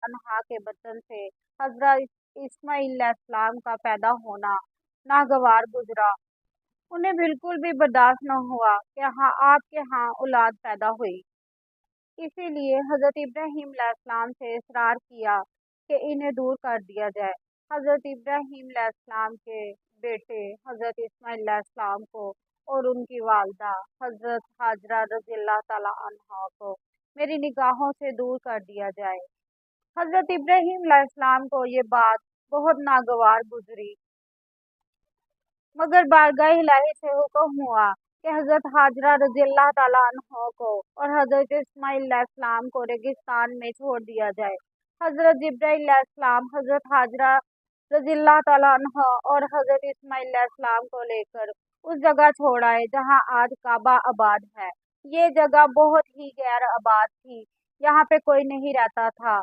عنہا کے بطن سے حضرت اسماعیل علیہ السلام کا پیدا ہونا ناگوار گزرا۔ انہیں بالکل بھی برداشت نہ ہوا کہ آپ کے ہاں اولاد پیدا ہوئی۔ اسی لیے حضرت ابراہیم علیہ السلام سے اصرار کیا کہ انہیں دور کر دیا جائے۔ حضرت ابراہیم علیہ السلام کے بیٹے حضرت اسماعیل علیہ السلام کو اور ان کی والدہ حضرت ہاجرہ رضی اللہ تعالی عنہا کو میری نگاہوں سے دور کر دیا جائے۔ حضرت ابراہیم علیہ السلام کو یہ بات بہت ناگوار گزری، مگر بارگاہ الہی سے حکم ہوا کہ حضرت ہاجرہ رضی اللہ تعالیٰ عنہ کو اور حضرت اسماعیل علیہ السلام کو ریگستان میں چھوڑ دیا جائے۔ حضرت جبرائیل علیہ السلام حضرت ہاجرہ رضی اللہ تعالیٰ عنہ اور حضرت اسماعیل علیہ السلام کو لے کر اس جگہ چھوڑ آئے جہاں آج کعبہ آباد ہے۔ یہ جگہ بہت ہی غیر آباد تھی، یہاں پہ کوئی نہیں رہتا تھا۔